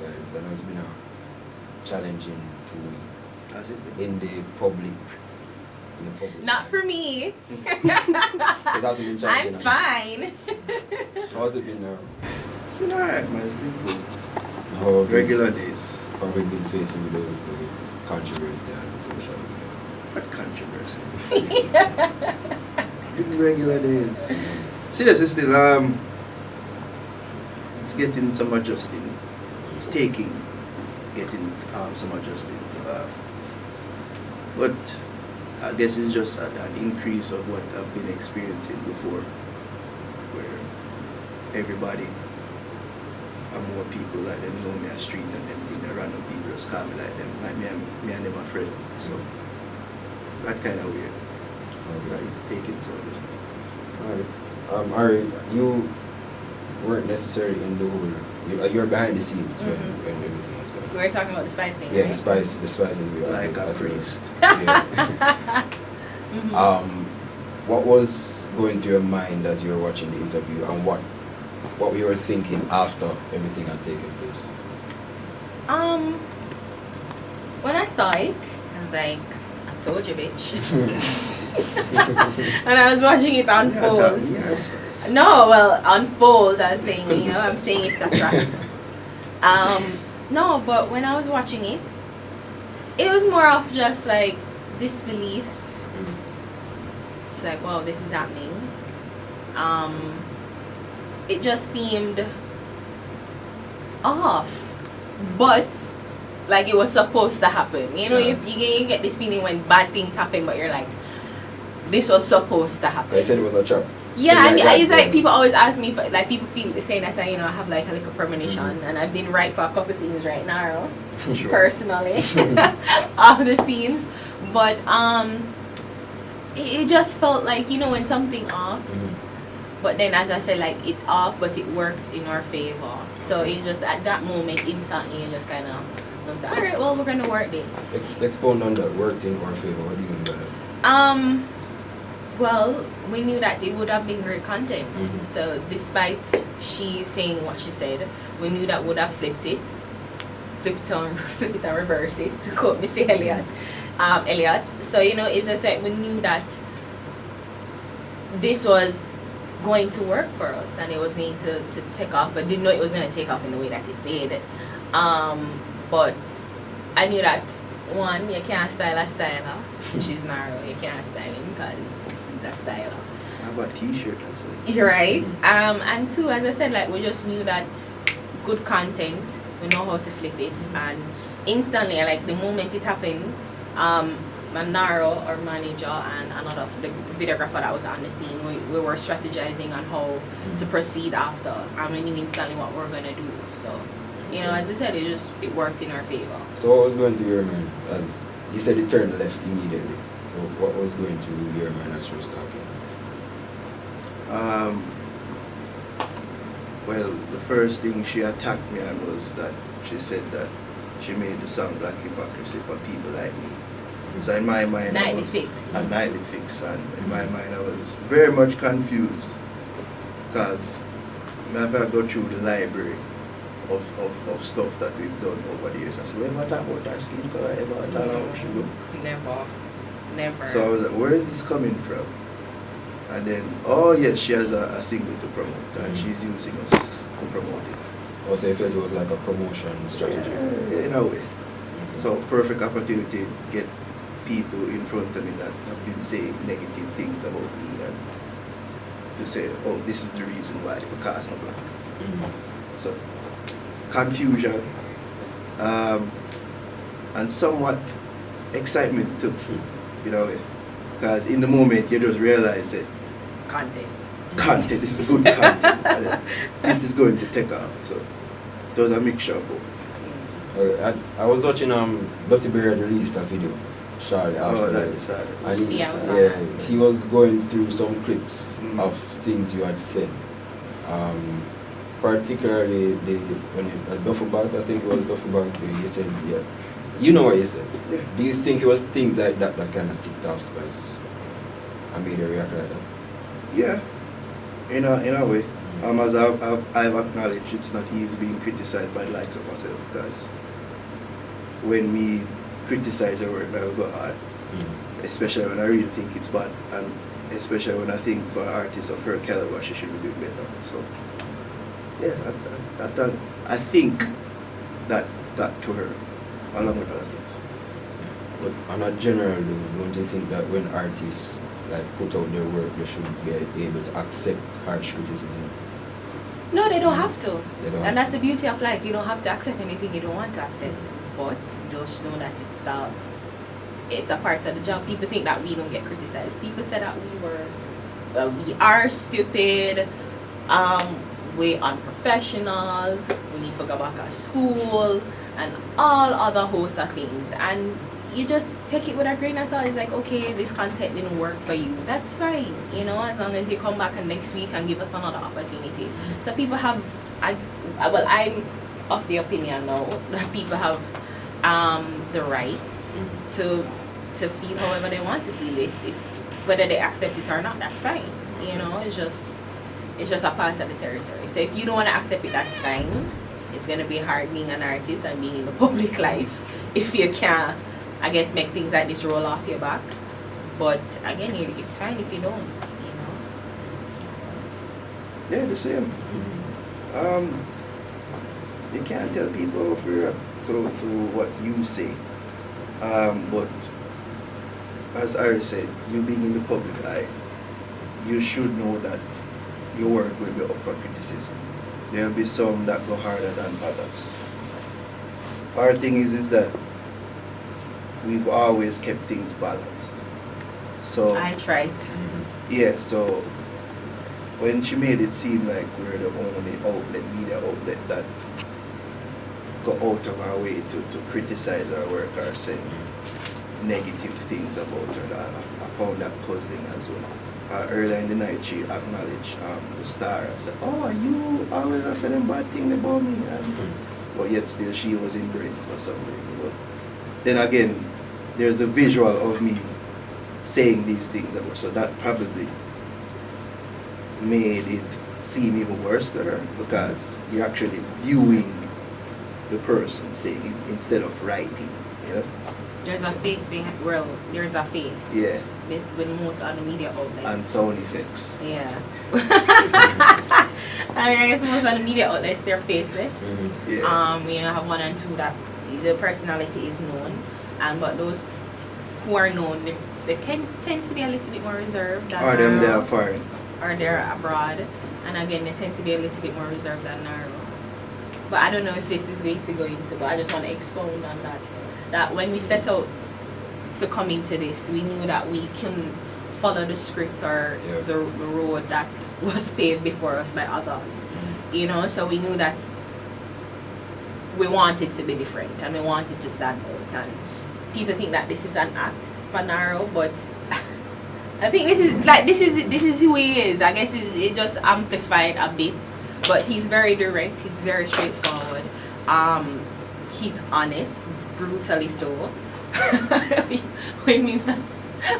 guys. I know it's been a challenging 2 weeks. Has it been? In the public. Not for me. So that's been challenging. I'm fine. How's it been now? It's been alright, man. It's been good. How Regular days. How have we been facing the controversy on social media? What controversy? Been regular days. Seriously, still, it's getting some adjusting. It's taking getting some adjusting. But I guess it's just an increase of what I've been experiencing before, where everybody and more people like them know me on the street and everything. The random people just call me like them, like me and them are friends. So that kind of weird. Like it's taking so much. Alright. Ari, you weren't necessarily in the whole. You were behind the scenes when everything was going. We were talking about the spice thing, Yeah, right? the spice and the Like a priest. Yeah. What was going through your mind as you were watching the interview, and what you were thinking after everything had taken place? When I saw it, I was like, I told you, bitch. And I was watching it unfold. No, well, unfold, I was saying, you know, I'm saying it's a trap. No, but when I was watching it, it was more of just like disbelief. It's like, wow, this is happening. It just seemed off, but like it was supposed to happen. You know, you get this feeling when bad things happen, but you're like, this was supposed to happen. I said it was a trap. Yeah, and it's like people always ask me, like people feel the same that I, you know, I have like a little premonition, and I've been right for a couple of things right now, personally, of the scenes, but it just felt like, you know, when something off, but then as I said, like it off, but it worked in our favor. So it just at that moment, instantly, you just kind of say, all right, well, we're gonna work this. Expound on that, worked in our favor. What do you mean by that? Well, we knew that it would have been great content. So despite she saying what she said, we knew that would have flipped it and reverse it, to quote Mr. Elliot. So, you know, it's just like we knew that this was going to work for us and it was going to take off, but didn't know it was going to take off in the way that it did. But I knew that, one, you can't style a styler, which is Naro. You can't style him because he's a styler. How about t-shirt? That's it. You're right. And two, as I said, like we just knew that good content, we know how to flip it, and instantly, like the moment it happened, Naro, our manager, and another the videographer that was on the scene, we were strategizing on how to proceed after, and we knew instantly what we were gonna do. So, you know, as I said, it worked in our favor. So what was going through your mind as you said it turned left immediately? So what was going through your mind as you were talking? Well, the first thing she attacked me on was that she said that she made the song Black Hypocrisy for people like me. So in my mind, Nightly fix. A nightly fix, and in my mind I was very much confused because I've go through the library of stuff that we've done over the years. I said, well, what about that skin color? About that she look? Never. So I was like, where is this coming from? And then, oh yes, she has a single to promote, and she's using us to promote it. Oh, so you felt it was like a promotion strategy? Yeah, in a way. So perfect opportunity to get people in front of me that have been saying negative things about me, and to say, oh, this is the reason why, because I'm black. So confusion, and somewhat excitement too, you know, because in the moment you just realize it. Content, this is good content. This is going to take off. So it was a mixture of both. I was watching Dr. Berry had released a video shortly after that. And he was going through some clips of things you had said. Particularly when at Duffel Bag, I think it was Duffel Bag, you said, yeah. You know what you said. Yeah. Do you think it was things like that that kind of ticked off Spice and made her react like that? Yeah, in a way. As I've acknowledged, it's not easy being criticized by the likes of myself, because when me criticize a work, I will go hard, especially when I really think it's bad, and especially when I think for an artist of her caliber, she should be doing better. So, yeah, I think that to her, along with other things. But on a general note, don't you think that when artists like put out their work, they should be able to accept harsh criticism? No, they don't have to. And that's the beauty of life. You don't have to accept anything you don't want to accept. But just know that it's a part of the job. People think that we don't get criticized. People say that we are stupid, we unprofessional, we need to go back to school, and all other hosts of things. And you just take it with a grain of salt. It's like, okay, this content didn't work for you. That's fine, as long as you come back and next week and give us another opportunity. So people have, I'm of the opinion now that people have the right to feel however they want to feel. It's whether they accept it or not, that's fine. It's just a part of the territory. So if you don't want to accept it, that's fine. It's gonna be hard being an artist and being in the public life if you can't, I guess, make things like this roll off your back. But again, it's fine if you don't, Yeah, the same. You can't tell people if you're to what you say. But as Ari said, you being in the public eye, you should know that your work will be up for criticism. There will be some that go harder than others. Our thing is that we've always kept things balanced. So I tried. Yeah, so when she made it seem like we're the only media outlet that go out of our way to criticize our work or say negative things about her, I found that puzzling as well. Earlier in the night, she acknowledged the star. I said, "Oh, you always say them bad things about me," but yet still she was embraced for some reason. But then again, there's the visual of me saying these things about, so that probably made it seem even worse to her, because you're actually viewing the person saying it instead of writing. There's a face behind. Well, there's a face. Yeah. With most of the media outlets. And sound effects. Yeah. I guess most of the media outlets, they're faceless. Yeah. You have one and two that the personality is known, but those who are known, they can tend to be a little bit more reserved. Or them they are foreign. Or they're abroad, and again they tend to be a little bit more reserved than Naro. But I don't know if this is going to go into, but I just want to expound on that. That when we set out to come into this, we knew that we couldn't follow the script or the road that was paved before us by others. So we knew that we wanted to be different and we wanted to stand out. And people think that this is an act for Naro, but I think this is who he is. I guess it just amplified a bit, but he's very direct. He's very straightforward. He's honest, brutally so. We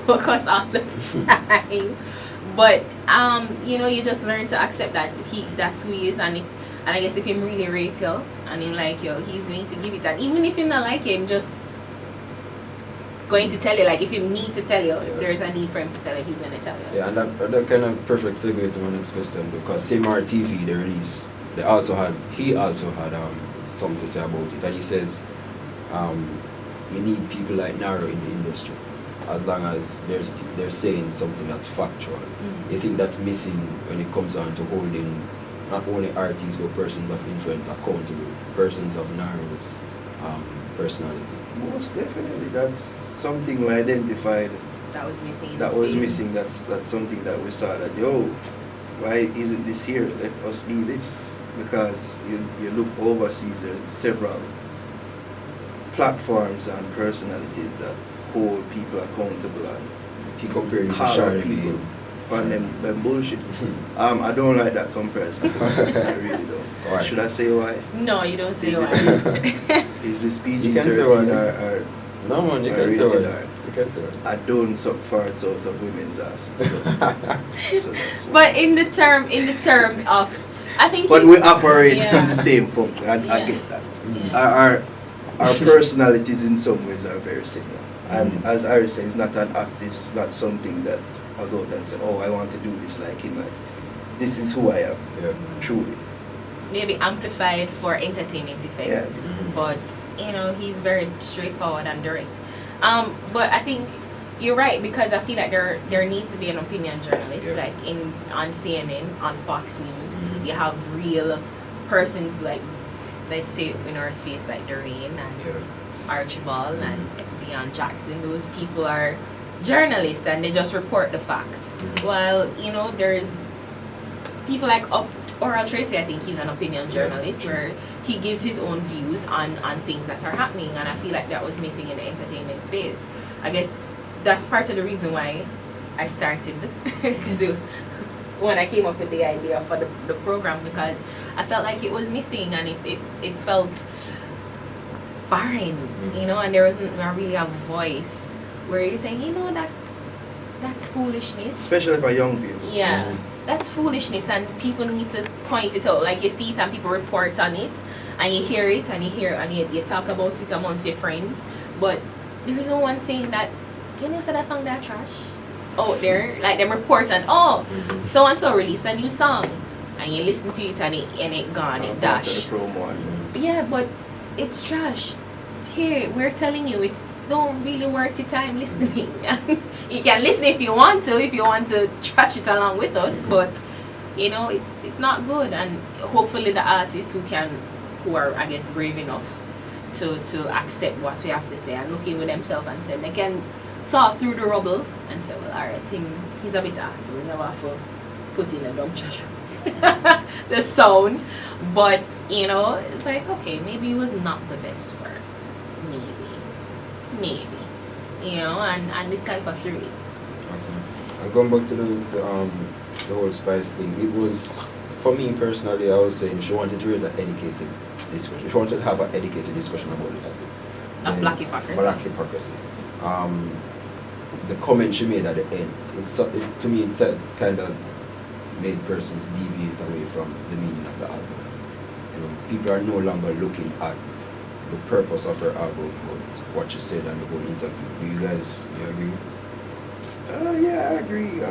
focus all the time, but you just learn to accept that that's who he is, and I guess if him really rate you and him like you, he's going to give it. And even if you not like him, just going to tell you, like if you need to tell you, if there's a need for him to tell you, he's going to tell you. Yeah, and that kind of perfect segue to my next question, because same RTV they released, he also had something to say about it, and he says you need people like Naro in the industry, as long as they're saying something that's factual. You think that's missing when it comes down to holding not only artists but persons of influence accountable, persons of Naro's personality? Most definitely, that's something we identified. That was missing. That's something that we saw that, why isn't this here? Let us be this. Because you look overseas, there's several platforms and personalities that hold people accountable and call people on them bullshit. I don't like that comparison. I really don't. Right. Should I say why? No, you don't say why. Is this PG-13 or no man, you can say why. You can say that. I don't suck farts out of women's asses. So, so that's why. But in the term of, I think. But we operate in the Yeah. same function. I Yeah. get that. Yeah. Our personalities in some ways are very similar. And as Ari said, it's not an act. It's not something that I go out and say, oh, I want to do this like him. Like, this is who I am. Yeah. Truly. Maybe amplified for entertainment effect. Yeah. But he's very straightforward and direct. But I think you're right, because I feel like there needs to be an opinion journalist, Yeah. like on CNN, on Fox News. You have real persons like, let's say in our space, like Doreen and Archibald and Deion Jackson. Those people are journalists and they just report the facts. While there's people like Oral Tracy. I think he's an opinion journalist where he gives his own views on things that are happening, and I feel like that was missing in the entertainment space. I guess that's part of the reason why I started because when I came up with the idea for the program, because I felt like it was missing and it felt barren, and there wasn't really a voice where you're saying, that's foolishness. Especially for young people. Yeah, that's foolishness, and people need to point it out. Like you see it and people report on it, and you hear it, and you talk about it amongst your friends, but there's no one saying that, say that song that trash out there. Like them report and so and so released a new song, and you listen to it and it gone, it dash. Yeah, but it's trash. Here, we're telling you it's don't really worth your time listening. You can listen if you want to trash it along with us, but it's not good. And hopefully the artists who are I guess brave enough to accept what we have to say and look in with themselves and say they can saw through the rubble and say, well, alright, he's a bit ass, so we never have to put in a dumb trash. The sound, but it's like, okay, maybe it was not the best work, maybe, and this type of through it. Okay. And going back to the whole spice thing, it was, for me personally, I was saying she wanted to raise an educated discussion. She wanted to have an educated discussion about the topic. Of black hypocrisy. Black hypocrisy. The comment she made at the end, to me, it kind of made persons deviate away from the meaning of the album. People are no longer looking at the purpose of her album, but what she said and the whole interview. Do you guys agree? Yeah, I agree.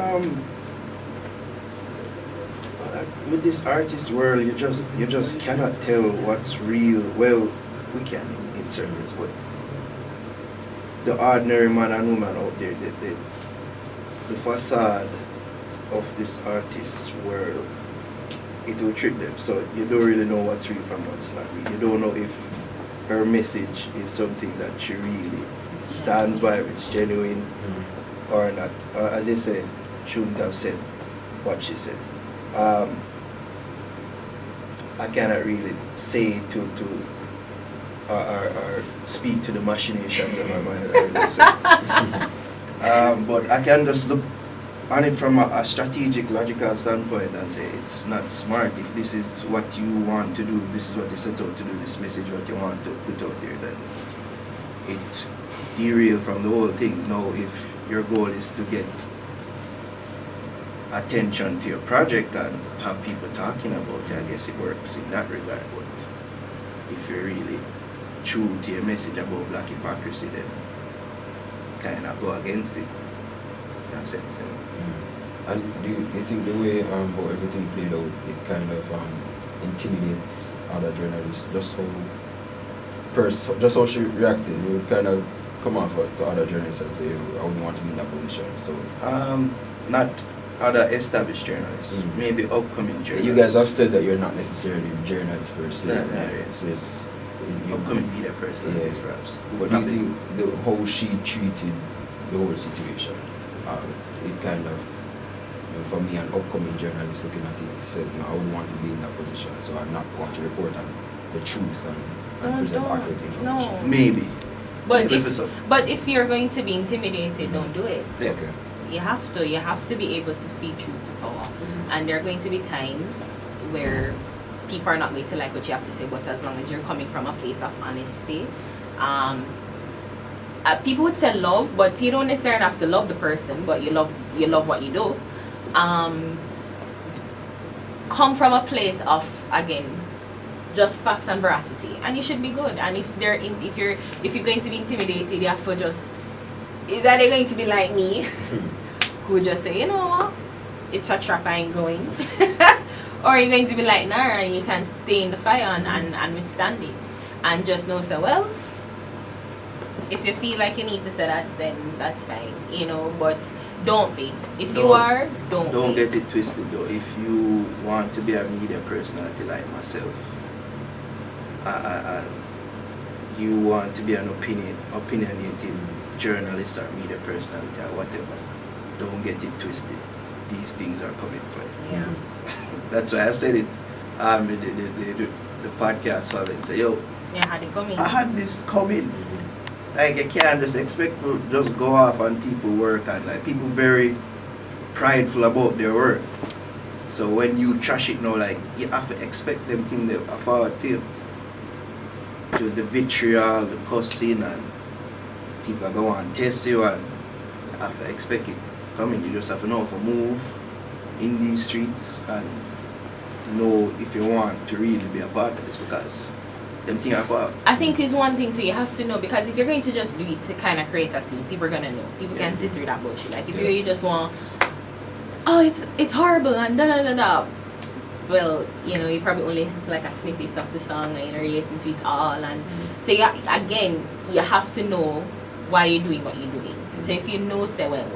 With this artist world, you just cannot tell what's real. Well, we can in certain ways, but the ordinary man and woman out there, the facade of this artist's world, it will trick them. So you don't really know what's real from what's not real. You don't know if her message is something that she really stands by, if it's genuine or not. As you say, shouldn't have said what she said. I cannot really say or speak to the machinations of my mind. But I can just look on it from a strategic, logical standpoint and say it's not smart. If this is what you want to do, this is what you set out to do, this message what you want to put out there, then it derail from the whole thing. Now, if your goal is to get attention to your project and have people talking about it, I guess it works in that regard. But if you're really true to your message about black hypocrisy, then kind of go against it. In a sense, And do you think the way how everything played out, it kind of intimidates other journalists? Just how she reacted, it would kind of come off to other journalists and say, I wouldn't want to be in that position. So not other established journalists, maybe upcoming journalists. You guys have said that you're not necessarily journalists per se. Yeah. So it's upcoming media personalities, perhaps. But do you think how she treated the whole situation, it kind of, for me, an upcoming journalist looking at it, said, I wouldn't want to be in that position, so I'd not want to report on the truth and present accurate information. No. Maybe. But if you're going to be intimidated, don't do it. Yeah. Okay. You have to be able to speak truth to power. And there are going to be times where people are not going to like what you have to say, but as long as you're coming from a place of honesty, people would say love, but you don't necessarily have to love the person, but you love what you do. Come from a place of, again, just facts and veracity, and you should be good. And if you're going to be intimidated, you have to just, is that they're going to be like me, who just say, you know what, it's a trap, I ain't going. Or you're going to be like Nara, and you can stay in the fire and withstand it, and just know, so well, if you feel like you need to say that, then that's fine, you know. But don't be. If you are, don't get it twisted though. If you want to be a media personality like myself, you want to be an opinionated journalist or media personality or whatever, don't get it twisted. These things are coming for you. Yeah. That's why I said it. The podcast for it. Say, yo, yeah, had it coming. I had this coming. Like, I can't just expect to just go off on people work, and like people very prideful about their work. So when you trash it now, like, you have to expect them things that are forward to you. To the vitriol, the cussing, and people are going and test you, and you have to expect it coming. You just have to know how to move in these streets and know if you want to really be a part of this, because them things are forward. I think is one thing too, you have to know, because if you're going to just do it to kind of create a scene, people are going to know. People can sit through that bullshit. Like, if you just want, oh, it's horrible and da-da-da-da. Well, you know, you probably only listen to like a snippet of the song, and you know, you listen to it all. And so, again, you have to know why you're doing what you're doing. So if you know, say, well,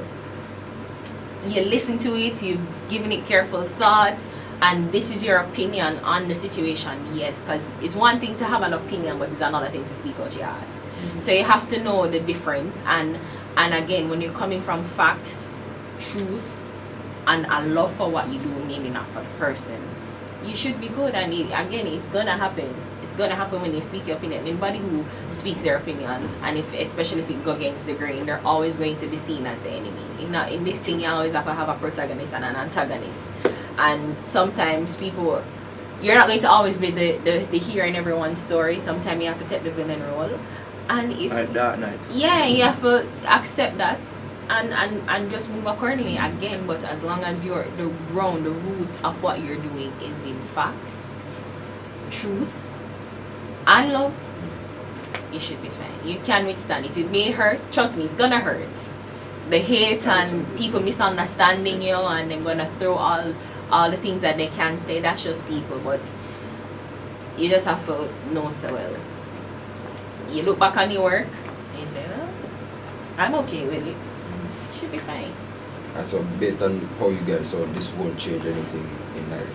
you listen to it, you've given it careful thought, and this is your opinion on the situation, yes, because it's one thing to have an opinion, but it's another thing to speak out your ass. So you have to know the difference, and again, when you're coming from facts, truth, and a love for what you do, maybe not for the person, you should be good. And again, it's gonna happen. It's gonna happen when you speak your opinion. Anybody who speaks their opinion, and especially if it go against the grain, they're always going to be seen as the enemy. In this thing, you always have to have a protagonist and an antagonist. And sometimes people, you're not going to always be the hero in everyone's story. Sometimes you have to take the villain role. And if yeah, you have to accept that and just move accordingly again. But as long as the root of what you're doing is in facts, truth, and love, you should be fine. You can withstand it. It may hurt. Trust me, it's gonna hurt. The hate and people misunderstanding you, and they're gonna throw all the things that they can say. That's just people. But you just have to know so well. You look back on your work and you say, oh, I'm okay with it. Should be fine. And so based on how you guys saw, this won't change anything in life.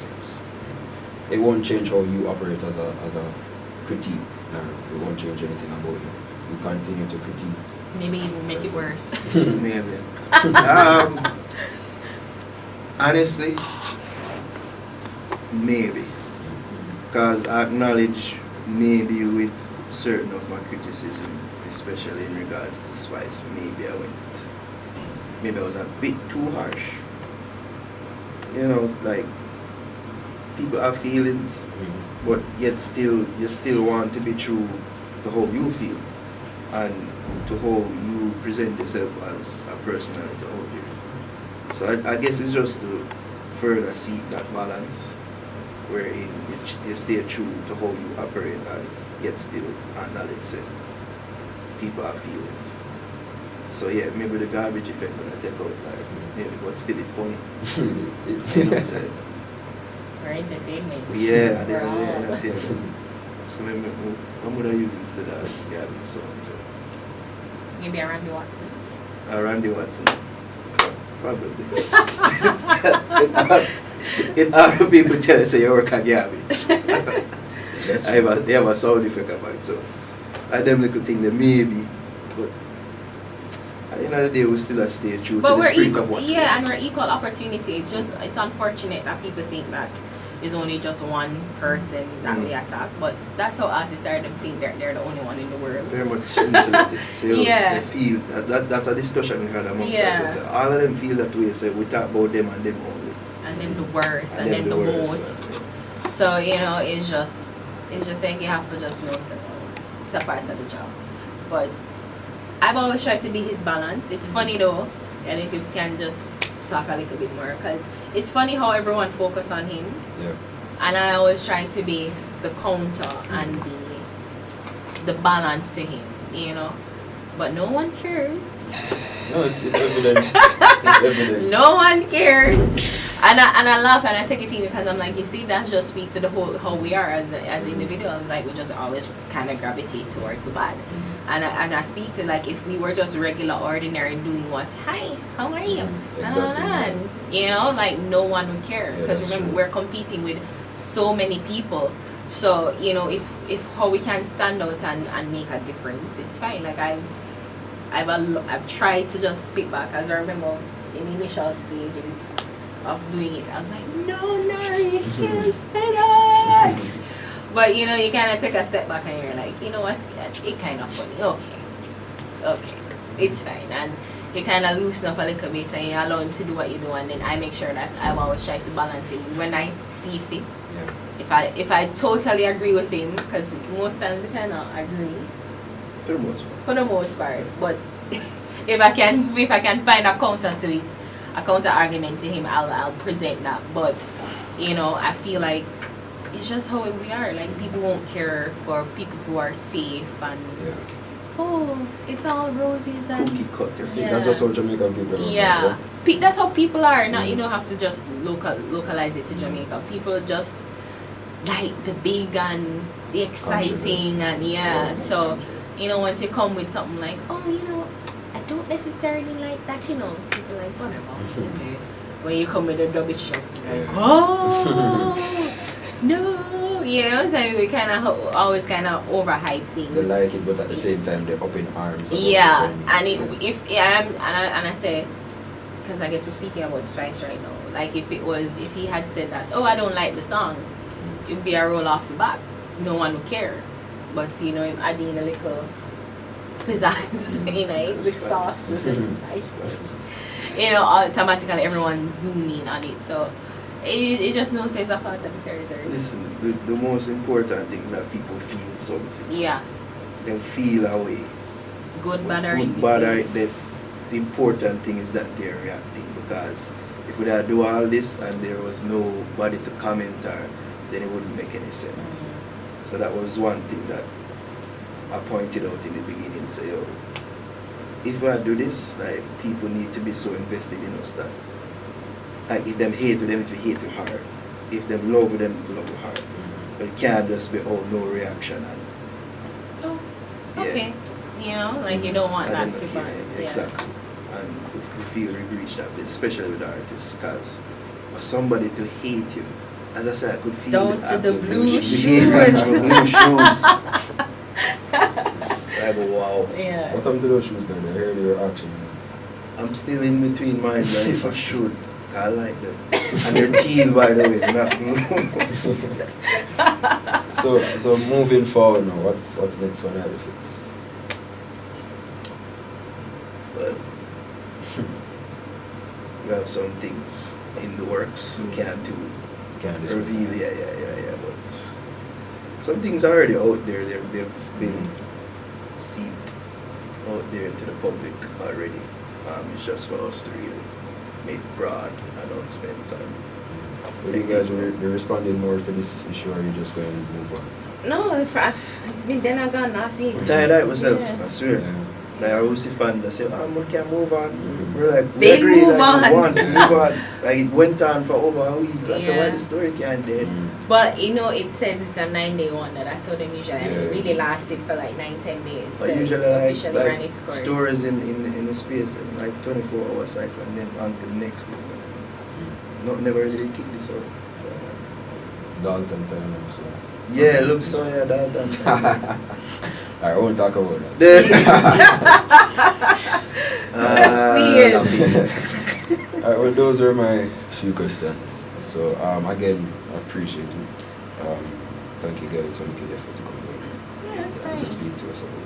It won't change how you operate as a critique. It won't change anything about you. You continue to critique. Maybe even make it worse. Maybe. Honestly, maybe. Because I acknowledge maybe with certain of my criticism, especially in regards to Spice, maybe I was a bit too harsh. You know, like, people have feelings, but yet you still want to be true to how you feel and to how you present yourself as a personality out there. So I guess it's just to further seek that balance wherein you stay true to how you operate and yet still acknowledge that people have feelings. So yeah, maybe the garbage effect when I take out, like, maybe, but still it's funny. You know what I'm saying? For entertainment. Yeah, entertainment. So maybe what would I use instead of garbage song? Maybe a Randy Watson. A Randy Watson. Probably. In other people tell us you work at garbage. They have a sound effect about it, so I them little thing that maybe, but at the end of the day we still have to stay true to the spirit of what. Yeah, and we're equal opportunity. It's unfortunate that people think that there's only just one person that they attack, but that's how artists are. Them think they're the only one in the world. Very much insulated. So yeah. They feel that's a discussion we had amongst ourselves. So all of them feel that way. So we talk about them and them only. And then the worst, and then the most. So you know, it's just like you have to just know, so it's a part of the job. But I've always tried to be his balance. It's funny though, and if you can just talk a little bit more, because it's funny how everyone focus on him, Yeah. and I always try to be the counter and the balance to him, you know. But no one cares. No, it's evident. It's evident. No one cares. And I laugh and I take it in because I'm like, you see, that just speaks to the whole how we are as individuals. Like, we just always kind of gravitate towards the bad. And I speak to, like, if we were just regular, ordinary, doing what? Hi, how are you? Exactly. You know, like, no one would care. Yeah, Because that's remember, true. we're competing with so many people. So, you know, if how we can stand out and make a difference, it's fine. Like, I've tried to just sit back. As I remember in the initial stages of doing it, I was like, no, you can't say that. But you know, you kind of take a step back and you're like, you know what, it kind of funny. Okay, it's fine. And you kind of loosen up a little bit and you allow him to do what you do, and then I make sure that I've always tried to balance it when I see fit. Yeah. If I totally agree with him, because most times you kind of agree For the most part. for the most part, but if I can find a counter to it, a counter argument to him, I'll present that. But you know, I feel like it's just how we are. Like, people won't care for people who are safe and Yeah. oh, it's all roses and Cookie cutter. Yeah. That's just how Jamaican people are. yeah. That's how people are. Not, you don't have to just localize it to Jamaica. People just like the big and the exciting and yeah. So you know, once you come with something like, oh, you know, I don't necessarily like that, you know, people like, whatever, okay. When you come with a double shot, you're like, oh, no, you know, so we kind of always kind of overhype things. They like it, but at the same time, they're up in arms. about Yeah, it and I say, because I guess we're speaking about Spice right now, like if he had said that, oh, I don't like the song, it'd be a roll off the back. No one would care. But you know, him adding a little pizzazz, you know, with sauce, with the spice, you know, automatically everyone zoom in on it. So it just knows it's a part of the territory. Listen, the most important thing is that people feel something. Yeah. They feel a way. Good, bad, or Good, bad, or the important thing is that they're reacting, because if we had do all this and there was nobody to comment or, then it wouldn't make any sense. So that was one thing that I pointed out in the beginning. Say, yo, if I do this, like, people need to be so invested in us that, like, if them hate with them, if you hate with heart. If them love with them, if you love with heart. But it can't just be, oh, no reaction. And, Oh, yeah. okay. You know, like you don't want I that don't know, people. yeah, exactly. And we feel we've reached that bit, especially with artists, because for somebody to hate you, as I said, I could feel Down to the blue shoes. Blue shoes. I go, wow. Yeah. What happened to those shoes, man? I heard your action. I'm still in between mine, but if I should, I like them. And they're teal, by the way, not blue. So moving forward now, what's next for Netflix? But we have some things in the works. We can't do reveal, yeah. But some things are already out there. They've been seeped out there to the public already. It's just for us to really make broad announcements. And Will you guys be responding more to this issue, or are you just going to move on? No, it's been then and gone last week. I'm tired of it myself, Yeah. I swear. Yeah. Like, I always see fans that say, we can't move on. Mhm. We're like, we They agree, move like, we on. want to move on. Like, it went on for over a week. I said, why Yeah. the story can't dead? But you know, it says it's a 9-day wonder. That's how them usually, and it Yeah. really lasted for like 9-10 days. But So usually, officially ran like its course. stories in the space, and like 24-hour cycle, and then on to the next one. Not never really kick this out. Dalton time, so. Yeah, look, so yeah, that. I won't talk about that. Please. Alright, well, those are my few questions. So again, I appreciate it. Thank you guys for making the effort to come over Yeah, that's and fine. to speak to us about it.